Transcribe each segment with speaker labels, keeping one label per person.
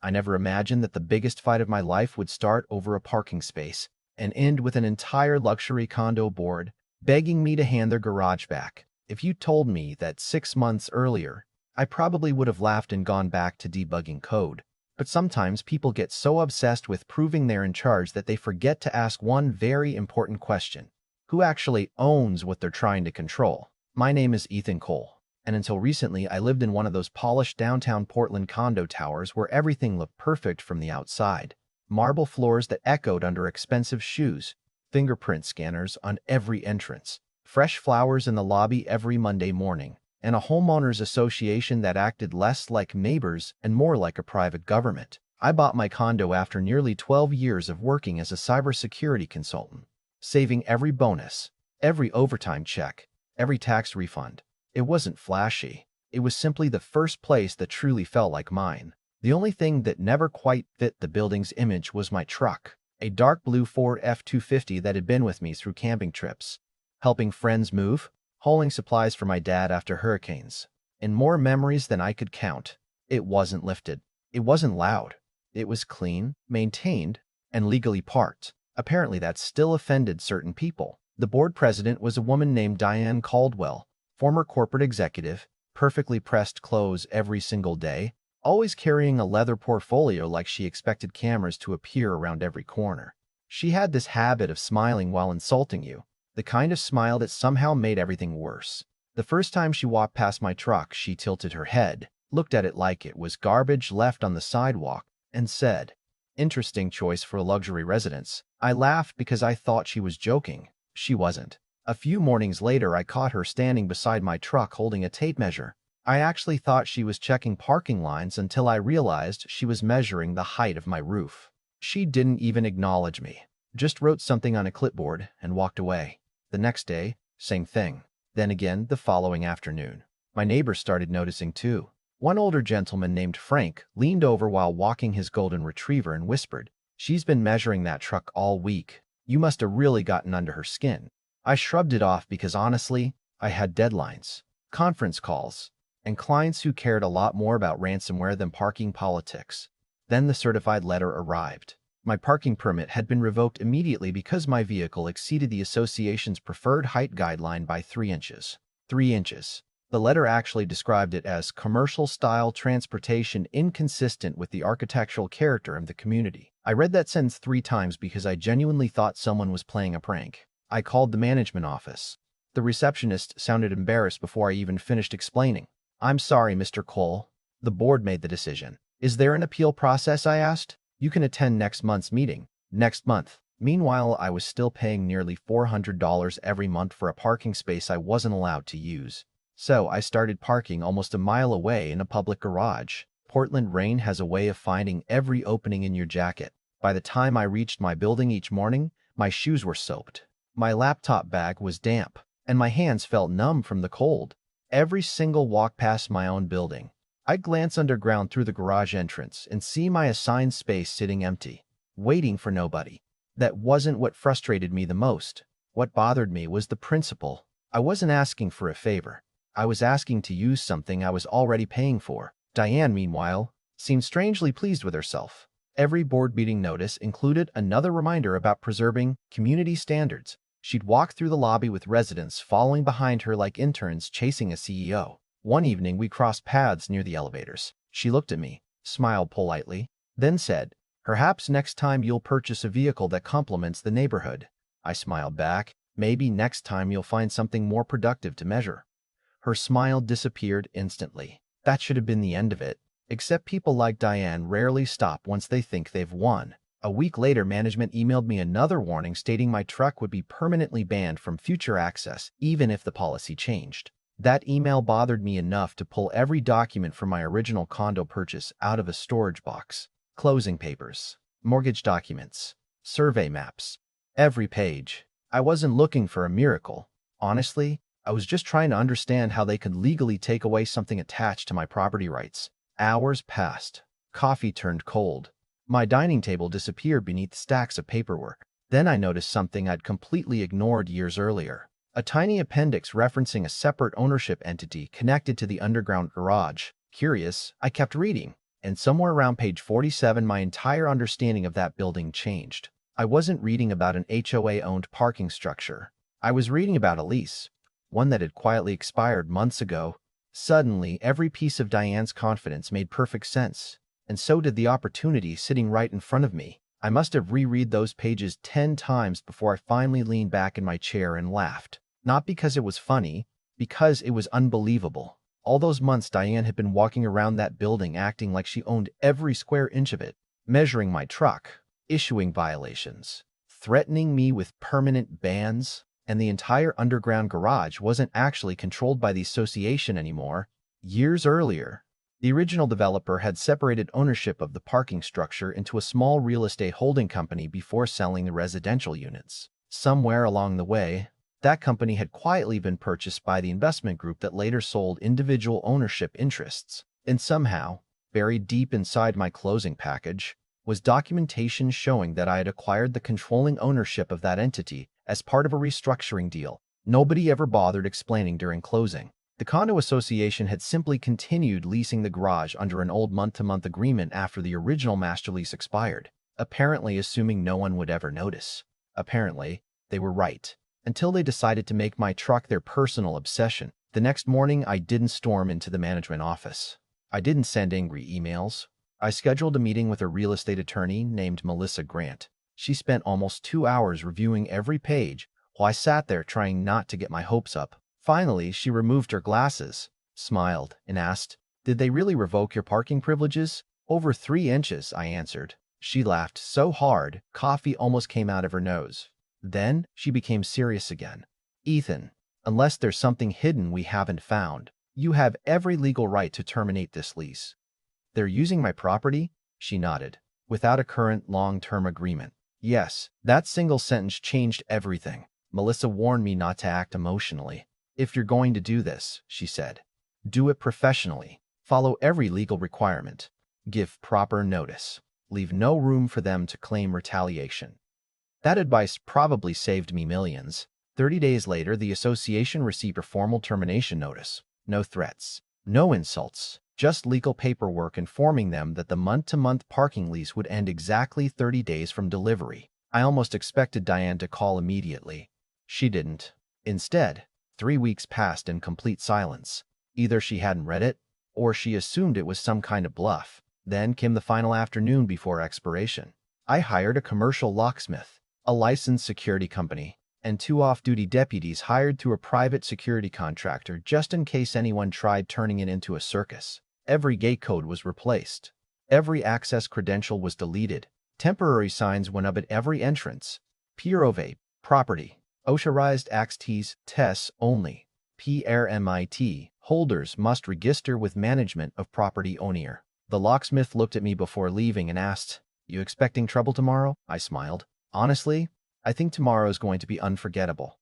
Speaker 1: I never imagined that the biggest fight of my life would start over a parking space and end with an entire luxury condo board begging me to hand their garage back. If you told me that 6 months earlier, I probably would have laughed and gone back to debugging code. But sometimes people get so obsessed with proving they're in charge that they forget to ask one very important question. Who actually owns what they're trying to control? My name is Ethan Cole, and until recently I lived in one of those polished downtown Portland condo towers where everything looked perfect from the outside. Marble floors that echoed under expensive shoes, fingerprint scanners on every entrance, fresh flowers in the lobby every Monday morning, and a homeowners association that acted less like neighbors and more like a private government. I bought my condo after nearly 12 years of working as a cybersecurity consultant, saving every bonus, every overtime check, every tax refund. It wasn't flashy. It was simply the first place that truly felt like mine. The only thing that never quite fit the building's image was my truck, a dark blue Ford F-250 that had been with me through camping trips, helping friends move, hauling supplies for my dad after hurricanes, and more memories than I could count. It wasn't lifted. It wasn't loud. It was clean, maintained, and legally parked. Apparently that still offended certain people. The board president was a woman named Diane Caldwell, former corporate executive, perfectly pressed clothes every single day, always carrying a leather portfolio like she expected cameras to appear around every corner. She had this habit of smiling while insulting you, the kind of smile that somehow made everything worse. The first time she walked past my truck, she tilted her head, looked at it like it was garbage left on the sidewalk, and said, "Interesting choice for a luxury residence." I laughed because I thought she was joking. She wasn't. A few mornings later, I caught her standing beside my truck holding a tape measure. I actually thought she was checking parking lines until I realized she was measuring the height of my roof. She didn't even acknowledge me, just wrote something on a clipboard and walked away. The next day, same thing. Then again the following afternoon. My neighbors started noticing too. One older gentleman named Frank leaned over while walking his golden retriever and whispered, "She's been measuring that truck all week. You must have really gotten under her skin." I shrugged it off because honestly, I had deadlines, conference calls, and clients who cared a lot more about ransomware than parking politics. Then the certified letter arrived. My parking permit had been revoked immediately because my vehicle exceeded the association's preferred height guideline by 3 inches. 3 inches. The letter actually described it as commercial-style transportation inconsistent with the architectural character of the community. I read that sentence 3 times because I genuinely thought someone was playing a prank. I called the management office. The receptionist sounded embarrassed before I even finished explaining. "I'm sorry, Mr. Cole. The board made the decision." "Is there an appeal process?" I asked. "You can attend next month's meeting." Next month. Meanwhile, I was still paying nearly $400 every month for a parking space I wasn't allowed to use. So I started parking almost a mile away in a public garage. Portland rain has a way of finding every opening in your jacket. By the time I reached my building each morning, my shoes were soaked. My laptop bag was damp, and my hands felt numb from the cold. Every single walk past my own building, I'd glance underground through the garage entrance and see my assigned space sitting empty, waiting for nobody. That wasn't what frustrated me the most. What bothered me was the principle. I wasn't asking for a favor. I was asking to use something I was already paying for. Diane, meanwhile, seemed strangely pleased with herself. Every board meeting notice included another reminder about preserving community standards. She'd walk through the lobby with residents following behind her like interns chasing a CEO. One evening, we crossed paths near the elevators. She looked at me, smiled politely, then said, "Perhaps next time you'll purchase a vehicle that complements the neighborhood." I smiled back, "Maybe next time you'll find something more productive to measure." Her smile disappeared instantly. That should have been the end of it. Except people like Diane rarely stop once they think they've won. A week later, management emailed me another warning stating my truck would be permanently banned from future access, even if the policy changed. That email bothered me enough to pull every document from my original condo purchase out of a storage box. Closing papers, mortgage documents, survey maps. Every page. I wasn't looking for a miracle. Honestly, I was just trying to understand how they could legally take away something attached to my property rights. Hours passed. Coffee turned cold. My dining table disappeared beneath stacks of paperwork. Then I noticed something I'd completely ignored years earlier. A tiny appendix referencing a separate ownership entity connected to the underground garage. Curious, I kept reading. And somewhere around page 47, my entire understanding of that building changed. I wasn't reading about an HOA-owned parking structure. I was reading about a lease, one that had quietly expired months ago. Suddenly, every piece of Diane's confidence made perfect sense, and so did the opportunity sitting right in front of me. I must have reread those pages 10 times before I finally leaned back in my chair and laughed. Not because it was funny, because it was unbelievable. All those months Diane had been walking around that building acting like she owned every square inch of it, measuring my truck, issuing violations, threatening me with permanent bans, and the entire underground garage wasn't actually controlled by the association anymore. Years earlier, the original developer had separated ownership of the parking structure into a small real estate holding company before selling the residential units. Somewhere along the way, that company had quietly been purchased by the investment group that later sold individual ownership interests. And somehow, buried deep inside my closing package, was documentation showing that I had acquired the controlling ownership of that entity as part of a restructuring deal. Nobody ever bothered explaining during closing. The condo association had simply continued leasing the garage under an old month-to-month agreement after the original master lease expired, apparently assuming no one would ever notice. Apparently, they were right, until they decided to make my truck their personal obsession. The next morning, I didn't storm into the management office. I didn't send angry emails. I scheduled a meeting with a real estate attorney named Melissa Grant. She spent almost 2 hours reviewing every page while I sat there trying not to get my hopes up. Finally, she removed her glasses, smiled, and asked, "Did they really revoke your parking privileges?" "Over 3 inches," I answered. She laughed so hard, coffee almost came out of her nose. Then she became serious again. "Ethan, unless there's something hidden we haven't found, you have every legal right to terminate this lease." "They're using my property?" She nodded. "Without a current long-term agreement." Yes, that single sentence changed everything. Melissa warned me not to act emotionally. "If you're going to do this," she said, "do it professionally. Follow every legal requirement. Give proper notice. Leave no room for them to claim retaliation." That advice probably saved me millions. 30 days later, the association received a formal termination notice. No threats, no insults, just legal paperwork informing them that the month-to-month parking lease would end exactly 30 days from delivery. I almost expected Diane to call immediately. She didn't. Instead, 3 weeks passed in complete silence. Either she hadn't read it, or she assumed it was some kind of bluff. Then came the final afternoon before expiration. I hired a commercial locksmith, a licensed security company, and 2 off-duty deputies hired through a private security contractor just in case anyone tried turning it into a circus. Every gate code was replaced. Every access credential was deleted. Temporary signs went up at every entrance. PROV, property. Authorized access tests only. PRMIT, holders must register with management of property owner. The locksmith looked at me before leaving and asked, "You expecting trouble tomorrow?" I smiled. "Honestly, I think tomorrow is going to be unforgettable."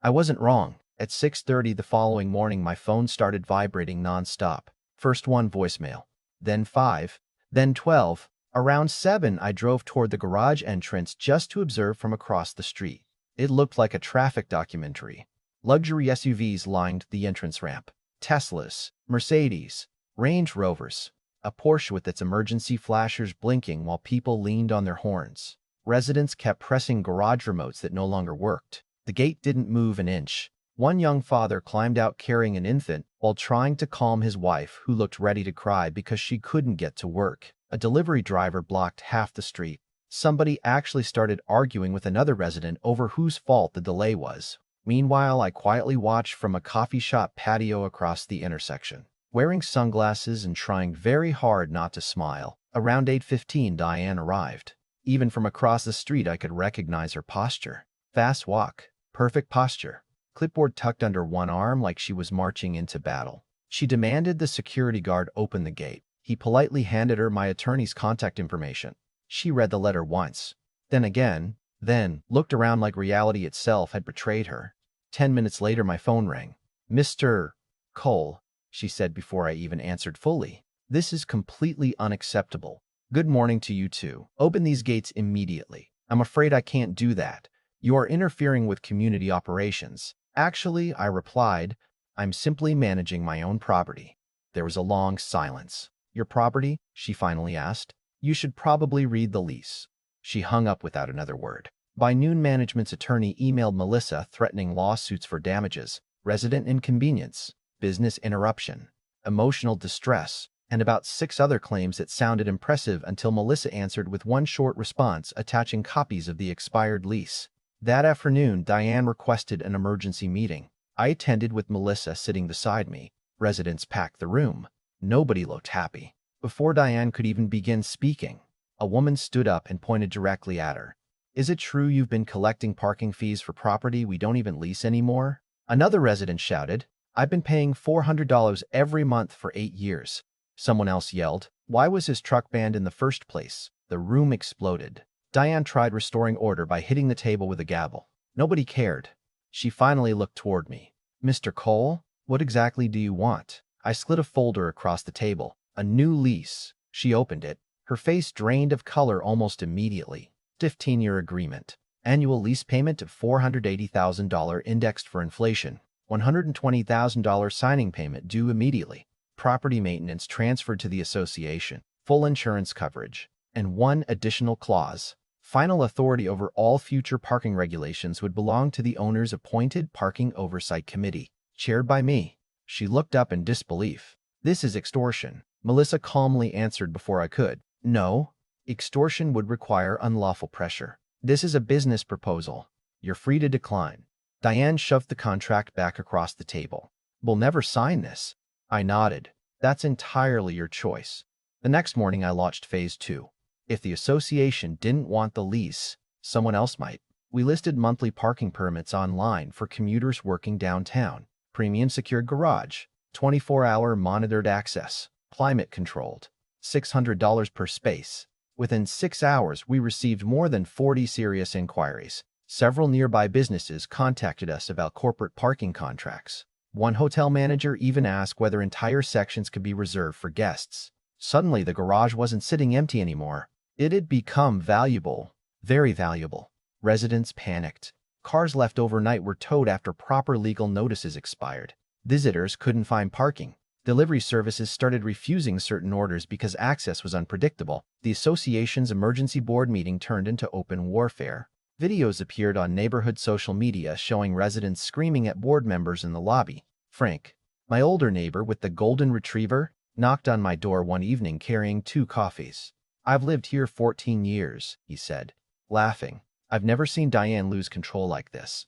Speaker 1: I wasn't wrong. At 6:30 the following morning, my phone started vibrating non-stop. First one voicemail, then 5, then 12. Around 7, I drove toward the garage entrance just to observe from across the street. It looked like a traffic documentary. Luxury SUVs lined the entrance ramp. Teslas, Mercedes, Range Rovers, a Porsche with its emergency flashers blinking while people leaned on their horns. Residents kept pressing garage remotes that no longer worked. The gate didn't move an inch. One young father climbed out carrying an infant while trying to calm his wife, who looked ready to cry because she couldn't get to work. A delivery driver blocked half the street. Somebody actually started arguing with another resident over whose fault the delay was. Meanwhile, I quietly watched from a coffee shop patio across the intersection. Wearing sunglasses and trying very hard not to smile, around 8:15 Diane arrived. Even from across the street I could recognize her posture. Fast walk, perfect posture, clipboard tucked under one arm like she was marching into battle. She demanded the security guard open the gate. He politely handed her my attorney's contact information. She read the letter once, then again, then looked around like reality itself had betrayed her. 10 minutes later my phone rang. "Mr. Cole," she said before I even answered fully. "This is completely unacceptable. Good morning to you too. Open these gates immediately." "I'm afraid I can't do that. You are interfering with community operations." "Actually," I replied, "I'm simply managing my own property." There was a long silence. Your property? She finally asked. You should probably read the lease. She hung up without another word. By noon, management's attorney emailed Melissa threatening lawsuits for damages, resident inconvenience, business interruption, emotional distress, and about 6 other claims that sounded impressive until Melissa answered with one short response attaching copies of the expired lease. That afternoon, Diane requested an emergency meeting. I attended with Melissa sitting beside me. Residents packed the room. Nobody looked happy. Before Diane could even begin speaking, a woman stood up and pointed directly at her. Is it true you've been collecting parking fees for property we don't even lease anymore? Another resident shouted, I've been paying $400 every month for 8 years. Someone else yelled, why was his truck banned in the first place? The room exploded. Diane tried restoring order by hitting the table with a gavel. Nobody cared. She finally looked toward me. Mr. Cole, what exactly do you want? I slid a folder across the table. A new lease. She opened it. Her face drained of color almost immediately. 15-year agreement. Annual lease payment of $480,000 indexed for inflation. $120,000 signing payment due immediately. Property maintenance transferred to the association. Full insurance coverage. And one additional clause. Final authority over all future parking regulations would belong to the owner's appointed Parking Oversight Committee, chaired by me. She looked up in disbelief. This is extortion. Melissa calmly answered before I could. No, extortion would require unlawful pressure. This is a business proposal. You're free to decline. Diane shoved the contract back across the table. We'll never sign this. I nodded. That's entirely your choice. The next morning I launched phase 2. If the association didn't want the lease, someone else might. We listed monthly parking permits online for commuters working downtown. Premium secured garage, 24-hour monitored access, climate controlled, $600 per space. Within 6 hours, we received more than 40 serious inquiries. Several nearby businesses contacted us about corporate parking contracts. One hotel manager even asked whether entire sections could be reserved for guests. Suddenly, the garage wasn't sitting empty anymore. It had become valuable, very valuable. Residents panicked. Cars left overnight were towed after proper legal notices expired. Visitors couldn't find parking. Delivery services started refusing certain orders because access was unpredictable. The association's emergency board meeting turned into open warfare. Videos appeared on neighborhood social media showing residents screaming at board members in the lobby. Frank, my older neighbor with the golden retriever, knocked on my door one evening carrying 2 coffees. I've lived here 14 years, he said, laughing. I've never seen Diane lose control like this.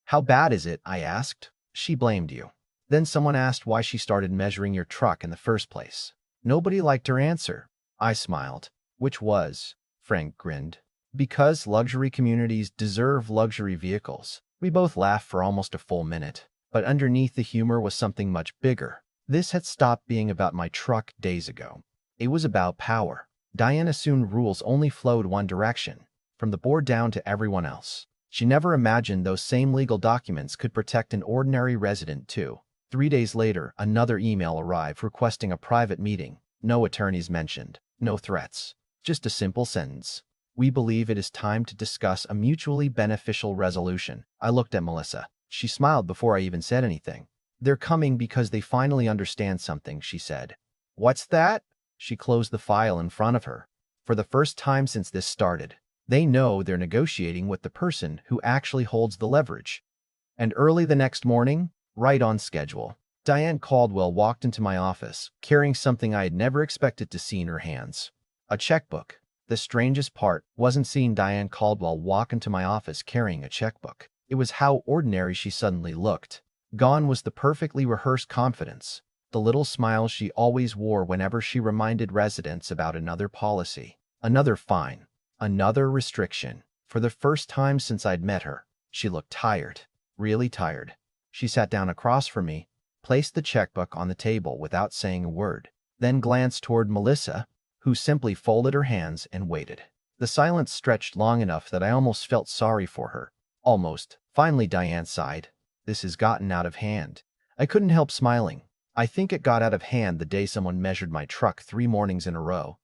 Speaker 1: How bad is it? I asked. She blamed you. Then someone asked why she started measuring your truck in the first place. Nobody liked her answer. I smiled. Which was? Frank grinned. Because luxury communities deserve luxury vehicles. We both laughed for almost a full minute. But underneath the humor was something much bigger. This had stopped being about my truck days ago. It was about power. Diane assumed rules only flowed one direction, from the board down to everyone else. She never imagined those same legal documents could protect an ordinary resident too. 3 days later, another email arrived requesting a private meeting. No attorneys mentioned, no threats, just a simple sentence. We believe it is time to discuss a mutually beneficial resolution. I looked at Melissa. She smiled before I even said anything. They're coming because they finally understand something, she said. What's that? She closed the file in front of her. For the first time since this started, they know they're negotiating with the person who actually holds the leverage. And early the next morning, right on schedule, Diane Caldwell walked into my office, carrying something I had never expected to see in her hands. A checkbook. The strangest part wasn't seeing Diane Caldwell walk into my office carrying a checkbook. It was how ordinary she suddenly looked. Gone was the perfectly rehearsed confidence, the little smile she always wore whenever she reminded residents about another policy, another fine, another restriction. For the first time since I'd met her, she looked tired, really tired. She sat down across from me, placed the checkbook on the table without saying a word, then glanced toward Melissa, who simply folded her hands and waited. The silence stretched long enough that I almost felt sorry for her. Almost. Finally, Diane sighed. This has gotten out of hand. I couldn't help smiling. I think it got out of hand the day someone measured my truck 3 mornings in a row.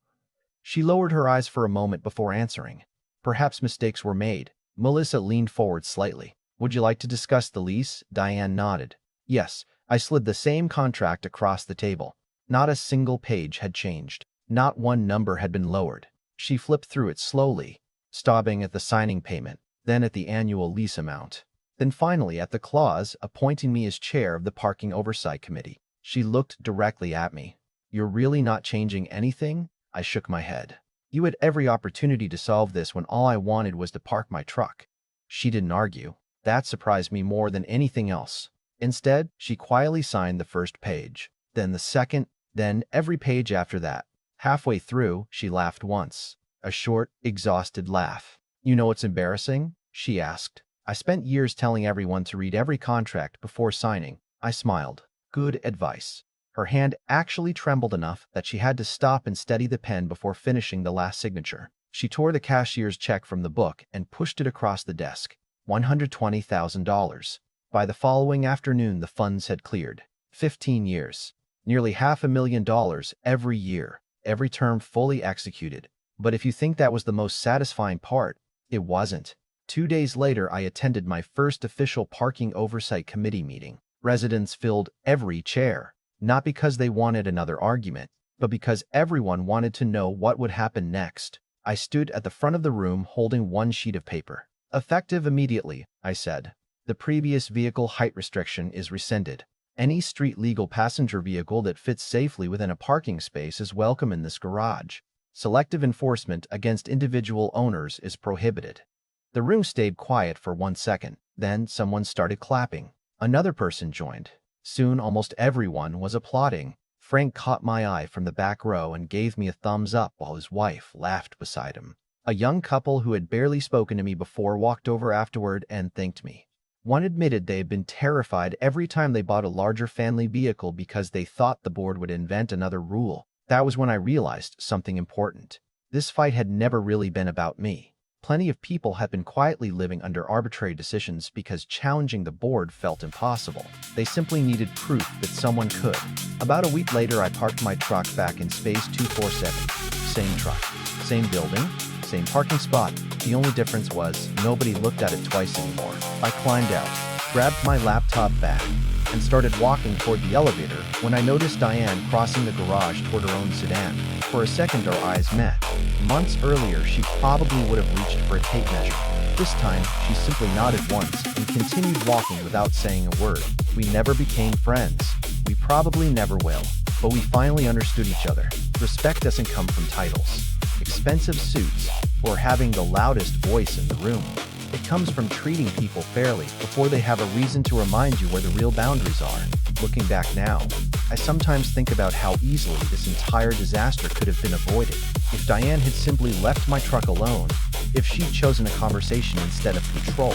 Speaker 1: She lowered her eyes for a moment before answering. Perhaps mistakes were made. Melissa leaned forward slightly. Would you like to discuss the lease? Diane nodded. Yes. I slid the same contract across the table. Not a single page had changed. Not one number had been lowered. She flipped through it slowly, stopping at the signing payment, then at the annual lease amount, then finally at the clause appointing me as chair of the Parking Oversight Committee. She looked directly at me. "You're really not changing anything?" I shook my head. "You had every opportunity to solve this when all I wanted was to park my truck." She didn't argue. That surprised me more than anything else. Instead, she quietly signed the first page, then the second, then every page after that. Halfway through, she laughed once. A short, exhausted laugh. "You know what's embarrassing?" she asked. "I spent years telling everyone to read every contract before signing." I smiled. Good advice. Her hand actually trembled enough that she had to stop and steady the pen before finishing the last signature. She tore the cashier's check from the book and pushed it across the desk. $120,000. By the following afternoon, the funds had cleared. 15 years. Nearly $500,000 every year, every term fully executed. But if you think that was the most satisfying part, it wasn't. 2 days later, I attended my first official Parking Oversight Committee meeting. Residents filled every chair, not because they wanted another argument, but because everyone wanted to know what would happen next. I stood at the front of the room holding one sheet of paper. "Effective immediately," I said. "The previous vehicle height restriction is rescinded. Any street-legal passenger vehicle that fits safely within a parking space is welcome in this garage. Selective enforcement against individual owners is prohibited." The room stayed quiet for 1 second. Then someone started clapping. Another person joined. Soon almost everyone was applauding. Frank caught my eye from the back row and gave me a thumbs up while his wife laughed beside him. A young couple who had barely spoken to me before walked over afterward and thanked me. One admitted they had been terrified every time they bought a larger family vehicle because they thought the board would invent another rule. That was when I realized something important. This fight had never really been about me. Plenty of people have been quietly living under arbitrary decisions because challenging the board felt impossible. They simply needed proof that someone could. About a week later, I parked my truck back in space 247. Same truck, same building, same parking spot. The only difference was nobody looked at it twice anymore. I climbed out, grabbed my laptop bag, and started walking toward the elevator when I noticed Diane crossing the garage toward her own sedan. For a second, our eyes met. Months earlier, she probably would have reached for a tape measure. This time, she simply nodded once and continued walking without saying a word. We never became friends. We probably never will. But we finally understood each other. Respect doesn't come from titles, expensive suits, or having the loudest voice in the room. It comes from treating people fairly before they have a reason to remind you where the real boundaries are. Looking back now, I sometimes think about how easily this entire disaster could have been avoided. If Diane had simply left my truck alone, if she'd chosen a conversation instead of control,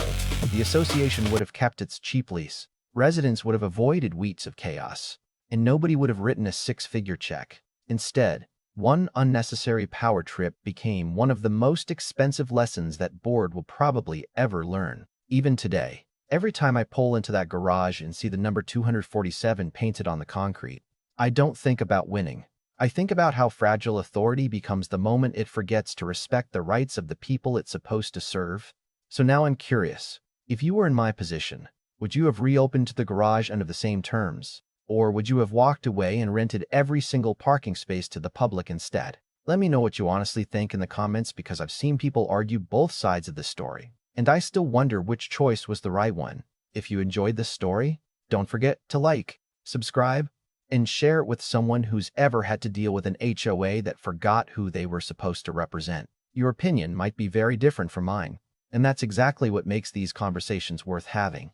Speaker 1: the association would have kept its cheap lease. Residents would have avoided weeks of chaos, and nobody would have written a 6-figure check. Instead, one unnecessary power trip became one of the most expensive lessons that board will probably ever learn. Even today, every time I pull into that garage and see the number 247 painted on the concrete, I don't think about winning. I think about how fragile authority becomes the moment it forgets to respect the rights of the people it's supposed to serve. So now I'm curious, if you were in my position, would you have reopened the garage under the same terms? Or would you have walked away and rented every single parking space to the public instead? Let me know what you honestly think in the comments, because I've seen people argue both sides of the story, and I still wonder which choice was the right one. If you enjoyed this story, don't forget to like, subscribe, and share it with someone who's ever had to deal with an HOA that forgot who they were supposed to represent. Your opinion might be very different from mine, and that's exactly what makes these conversations worth having.